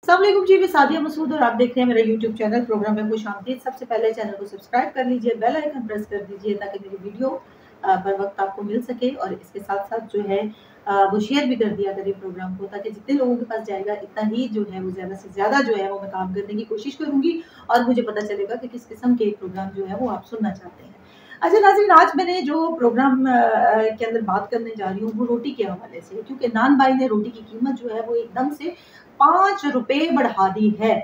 अस्सलामुअलैकुम जी, मैं सादिया मसूद और आप देख रहे हैं मेरा यूट्यूब चैनल प्रोग्राम में खुश आमदीद। सबसे पहले चैनल को सब्सक्राइब कर लीजिए, बेल आइकन प्रेस कर दीजिए ताकि मेरी वीडियो पर वक्त आपको मिल सके। और इसके साथ साथ जो है वो शेयर भी कर दिया करिए प्रोग्राम को, ताकि जितने लोगों के पास जाएगा इतना ही जो है वो ज़्यादा से ज़्यादा जो है वो मैं काम करने की कोशिश करूँगी और मुझे पता चलेगा कि किस किस्म के प्रोग्राम जो है वो आप सुनना चाहते हैं। अच्छा नाज़रीन, आज मैंने जो प्रोग्राम के अंदर बात करने जा रही हूँ वो रोटी के हवाले से, क्योंकि नान भाई ने रोटी की कीमत जो है वो एकदम से 5 रुपए बढ़ा दी है।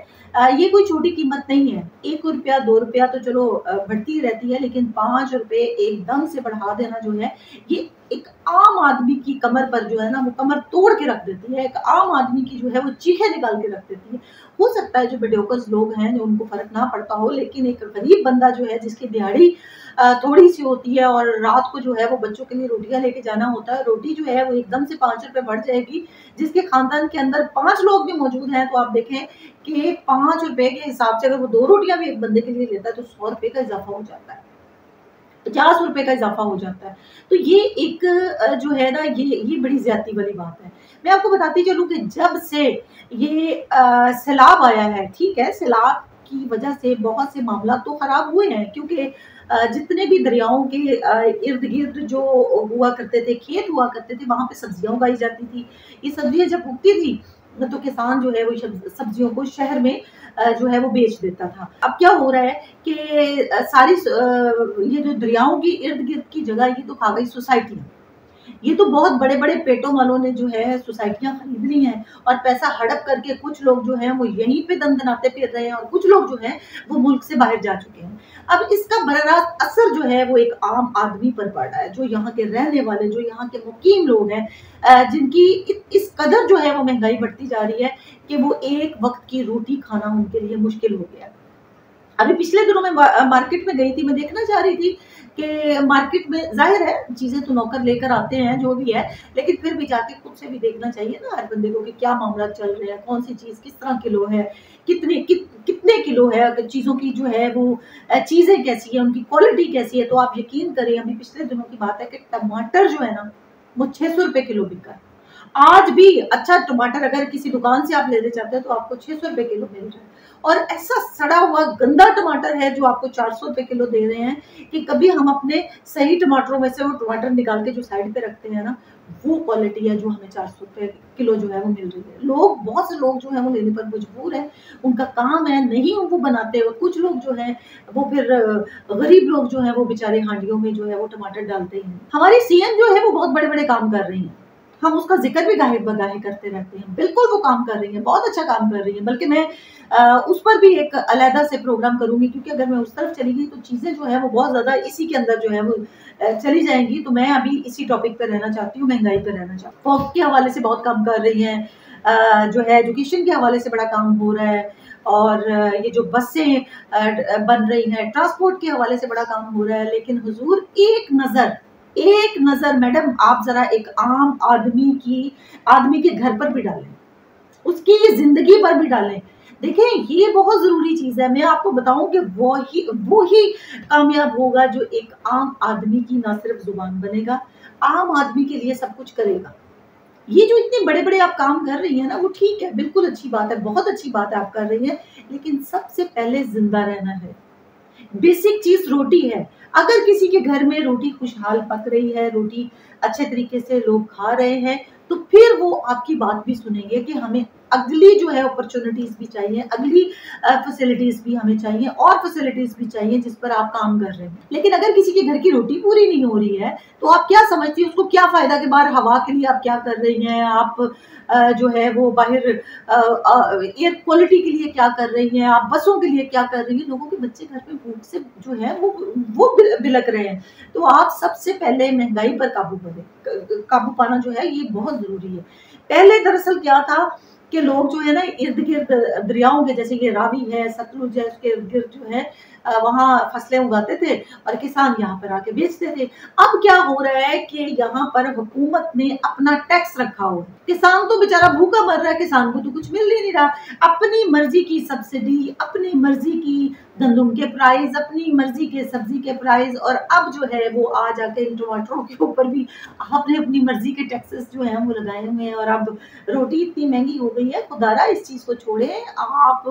ये कोई छोटी कीमत नहीं है। 1 रुपया 2 रुपया तो चलो बढ़ती रहती है, लेकिन 5 रुपए एकदम से बढ़ा देना जो है ये एक आम आदमी की कमर पर जो है ना वो कमर तोड़ के रख देती है। एक आम आदमी की जो है वो चीखें निकाल के रख देती है। हो सकता है जो मीडियोकर्स लोग हैं जो उनको फर्क ना पड़ता हो, लेकिन एक गरीब बंदा जो है जिसकी दिहाड़ी थोड़ी सी होती है और रात को जो है वो बच्चों के लिए रोटियां लेके जाना होता है, रोटी जो है वो एकदम से 5 रुपए बढ़ जाएगी। जिसके खानदान के अंदर 5 लोग भी मौजूद हैं तो आप देखें कि 5 रुपए के हिसाब से अगर वो 2 रोटियां भी एक बंदे के लिए लेता है तो 100 रुपए का इजाफा हो जाता है, 50 रुपए का इजाफा हो जाता है। तो ये एक जो है ना ये बड़ी ज्यादती वाली बात है। मैं आपको बताती चलूं कि जब से ये सैलाब आया है, ठीक है, सैलाब की वजह से बहुत से मामला तो खराब हुए हैं, क्योंकि जितने भी दरियाओं के इर्द गिर्द जो हुआ करते थे, खेत हुआ करते थे, वहां पे सब्जियां उगाई जाती थी। ये सब्जियां जब उगती थी तो किसान जो है वो सब्जियों को शहर में जो है वो बेच देता था। अब क्या हो रहा है कि सारी ये जो दरियाओं की इर्द गिर्द की जगह ये तो खा गई सोसाइटियां। ये तो बहुत बड़े बड़े पेटों वालों ने जो है सोसाइटियां खरीद ली हैं और पैसा हड़प करके कुछ लोग जो हैं वो यहीं पे दंदनाते फिर रहे हैं और कुछ लोग जो हैं वो मुल्क से बाहर जा चुके हैं। अब इसका बरारास्त असर जो है वो एक आम आदमी पर पड़ रहा है, जो यहाँ के रहने वाले, जो यहाँ के मुकीम लोग हैं, जिनकी इस कदर जो है वो महंगाई बढ़ती जा रही है कि वो एक वक्त की रोटी खाना उनके लिए मुश्किल हो गया। अभी पिछले दिनों में मार्केट में गई थी, मैं देखना चाह रही थी कि मार्केट में जाहिर है चीजें तो नौकर लेकर आते हैं जो भी है, लेकिन फिर भी जाके खुद से भी देखना चाहिए ना हर बंदे को कि क्या मामला चल रहा है, कौन सी चीज किस तरह किलो है, कितने किलो है, अगर चीजों की जो है वो चीजें कैसी है, उनकी क्वालिटी कैसी है। तो आप यकीन करें, अभी पिछले दिनों की बात है कि टमाटर जो है ना वो 600 रुपए किलो बिका है। आज भी अच्छा टमाटर अगर किसी दुकान से आप लेने चाहते हैं तो आपको 600 रुपए किलो मिल रहा है, और ऐसा सड़ा हुआ गंदा टमाटर है जो आपको 400 रुपए किलो दे रहे हैं कि कभी हम अपने सही टमाटरों में से वो टमाटर निकाल के जो साइड पे रखते हैं ना, वो क्वालिटी है जो हमें 400 रुपए किलो जो है वो मिल रही है। लोग, बहुत से लोग जो है वो लेने पर मजबूर है, उनका काम है, नहीं वो बनाते। और कुछ लोग जो है वो फिर गरीब लोग जो है वो बेचारे हांडियों में जो है वो टमाटर डालते हैं। हमारी सीएम जो है वो बहुत बड़े बड़े काम कर रही है, हम उसका जिक्र भी गाहे बगाहे करते रहते हैं। बिल्कुल वो काम कर रही है, बहुत अच्छा काम कर रही है, बल्कि मैं उस पर भी एक अलहदा से प्रोग्राम करूंगी, क्योंकि अगर मैं उस तरफ चली गई तो चीजें जो है वो बहुत ज्यादा इसी के अंदर जो है वो चली जाएंगी। तो मैं अभी इसी टॉपिक पर रहना चाहती हूँ, महंगाई पर रहना चाहती हूँ। फॉग के हवाले से बहुत काम कर रही है, जो है एजुकेशन के हवाले से बड़ा काम हो रहा है, और ये जो बसें बन रही हैं, ट्रांसपोर्ट के हवाले से बड़ा काम हो रहा है। लेकिन हुजूर एक नजर मैडम आप जरा एक आम आदमी के घर पर भी डालें, उसकी जिंदगी पर भी डालें। देखें, ये बहुत जरूरी चीज है। मैं आपको बताऊं कि वो ही कामयाब होगा जो एक आम आदमी की ना सिर्फ जुबान बनेगा, आम आदमी के लिए सब कुछ करेगा। ये जो इतने बड़े बड़े आप काम कर रही है ना वो ठीक है, बिल्कुल अच्छी बात है, बहुत अच्छी बात है आप कर रही है, लेकिन सबसे पहले जिंदा रहना है। बेसिक चीज रोटी है। अगर किसी के घर में रोटी खुशहाल पक रही है, रोटी अच्छे तरीके से लोग खा रहे हैं, तो फिर वो आपकी बात भी सुनेंगे कि हमें अगली जो है अपॉर्चुनिटीज भी चाहिए, अगली फैसिलिटीज भी हमें चाहिए, और फैसिलिटीज भी चाहिए जिस पर आप काम कर रहे हैं। लेकिन अगर किसी के घर की रोटी पूरी नहीं हो रही है तो आप क्या समझती है, उसको क्या फायदा के बाहर हवा के लिए आप क्या कर रही हैं, आप जो है वो बाहर एयर क्वालिटी के लिए क्या कर रही हैं, आप बसों के लिए क्या कर रही हैं। लोगों के बच्चे घर में भूख से जो है वो बिलक रहे हैं। तो आप सबसे पहले महंगाई पर काबू पाना जो है ये बहुत जरूरी है। पहले दरअसल क्या था कि लोग जो है ना इर्द गिर्द दरियाओं के, जैसे ये रावी है, सतलुज है, उसके इर्द गिर्द जो है वहां फसलें उगाते थे और किसान यहाँ पर आके बेचते थे। अब क्या हो रहा है कि यहाँ पर हुकूमत ने अपना टैक्स रखा हो, किसान तो बेचारा भूखा मर रहा है, किसान को तो कुछ मिल ही नहीं रहा। अपनी मर्जी की सब्सिडी, अपनी मर्जी की गंदम के प्राइस, अपनी मर्जी के सब्जी के प्राइस, और अब जो है वो आ जाके इन टमाटरों के ऊपर भी आपने अपनी मर्जी के टैक्सेस जो है वो लगाए हुए हैं। और अब रोटी इतनी महंगी हो गई है। खुदारा इस चीज को छोड़ें, आप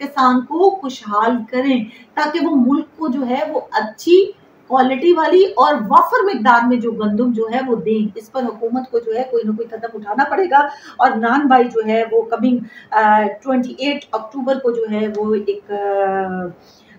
किसान को खुशहाल करें ताकि वो मुल्क को जो है वो अच्छी क्वालिटी वाली और वाफर मिकदार में जो गंदम जो है वो दें। इस पर हुकूमत को जो है कोई ना कोई कदम उठाना पड़ेगा। और नान भाई जो है वो कमिंग 28 अक्टूबर को जो है वो एक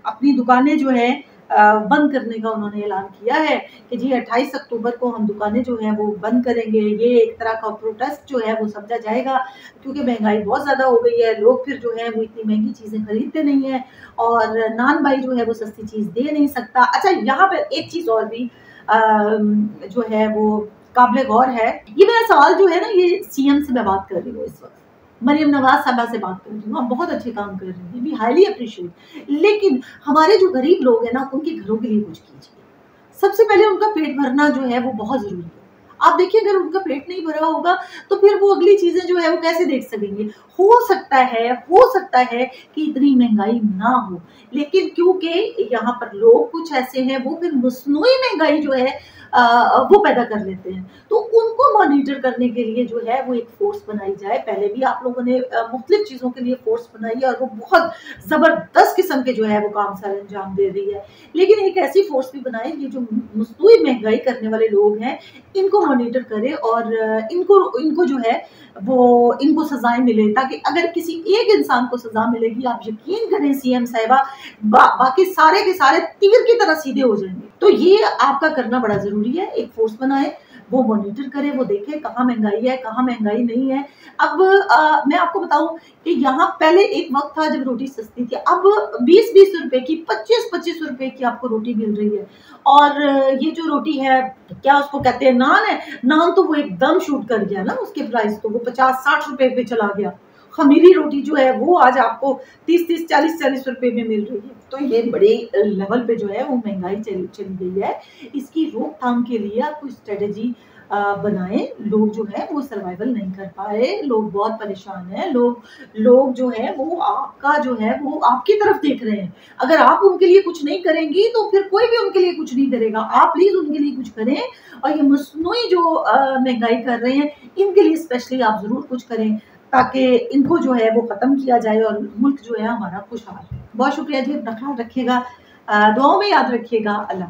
अपनी दुकानें जो है बंद करने का उन्होंने ऐलान किया है कि जी 28 अक्टूबर को हम दुकानें जो है वो बंद करेंगे। ये एक तरह का प्रोटेस्ट जो है वो समझा जाएगा, क्योंकि महंगाई बहुत ज़्यादा हो गई है। लोग फिर जो है वो इतनी महंगी चीज़ें खरीदते नहीं है और नान भाई जो है वो सस्ती चीज़ दे नहीं सकता। अच्छा, यहाँ पर एक चीज़ और भी जो है वो काबिल गौर है। ये मेरा सवाल जो है ना, ये सीएम से मैं बात कर रही हूँ इस वक्त, मरियम नवाज साहबा से बात कर रही हूँ। आप बहुत अच्छे काम कर रही हैं, वी हाईली अप्रिशिएट, लेकिन हमारे जो गरीब लोग हैं ना, उनके घरों के लिए कुछ कीजिए। सबसे पहले उनका पेट भरना जो है वो बहुत जरूरी है। आप देखिए, अगर उनका पेट नहीं भरा होगा तो फिर वो अगली चीजें जो है वो कैसे देख सकेंगे। हो सकता है कि इतनी महंगाई ना हो, लेकिन क्योंकि यहाँ पर लोग कुछ ऐसे हैं, वो फिर मसनूई महंगाई जो है वो पैदा कर लेते हैं। तो उनको मॉनिटर करने के लिए जो है वो एक फोर्स बनाई जाए। पहले भी आप लोगों ने मुख्तलिफ चीज़ों के लिए फोर्स बनाई है और वो बहुत ज़बरदस्त किस्म के जो है वो काम सारे अंजाम दे रही है। लेकिन एक ऐसी फोर्स भी बनाए, ये जो मसनूई महंगाई करने वाले लोग हैं इनको मॉनिटर करे और इनको जो है वो इनको सजाएं मिले, ताकि अगर किसी एक इंसान को सजा मिलेगी, आप यकीन करें सीएम साहिबा, बाकी सारे के सारे तीर की तरह सीधे हो जाएंगे। तो ये आपका करना बड़ा जरूरी है। एक फोर्स बनाए, वो मॉनिटर करे, वो देखे कहाँ महंगाई है कहाँ महंगाई नहीं है। अब मैं आपको बताऊं कि यहाँ पहले एक वक्त था जब रोटी सस्ती थी, अब 20-20 रुपए की, 25-25 रुपए की आपको रोटी मिल रही है। और ये जो रोटी है, क्या उसको कहते हैं, नान है, नान तो वो एकदम शूट कर गया ना, उसके प्राइस तो वो 50-60 रुपए पे चला गया। खमीरी रोटी जो है वो आज आपको 30-30, 40-40 रुपए में मिल रही है। तो ये बड़े लेवल पे जो है वो महंगाई चली गई है। इसकी रोकथाम के लिए आप कोई स्ट्रेटेजी बनाए। लोग जो है वो सर्वाइवल नहीं कर पाए, लोग बहुत परेशान हैं। लोग जो है वो आपका जो है वो आपकी तरफ देख रहे हैं। अगर आप उनके लिए कुछ नहीं करेंगी तो फिर कोई भी उनके लिए कुछ नहीं करेगा। आप प्लीज उनके लिए कुछ करें, और ये मसनूई जो महंगाई कर रहे हैं इनके लिए स्पेशली आप जरूर कुछ करें, ताकि इनको जो है वो खत्म किया जाए और मुल्क जो है हमारा खुशहाल है। बहुत शुक्रिया जी, अपना ख्याल रखिएगा, दुआओं में याद रखिएगा। अल्लाह।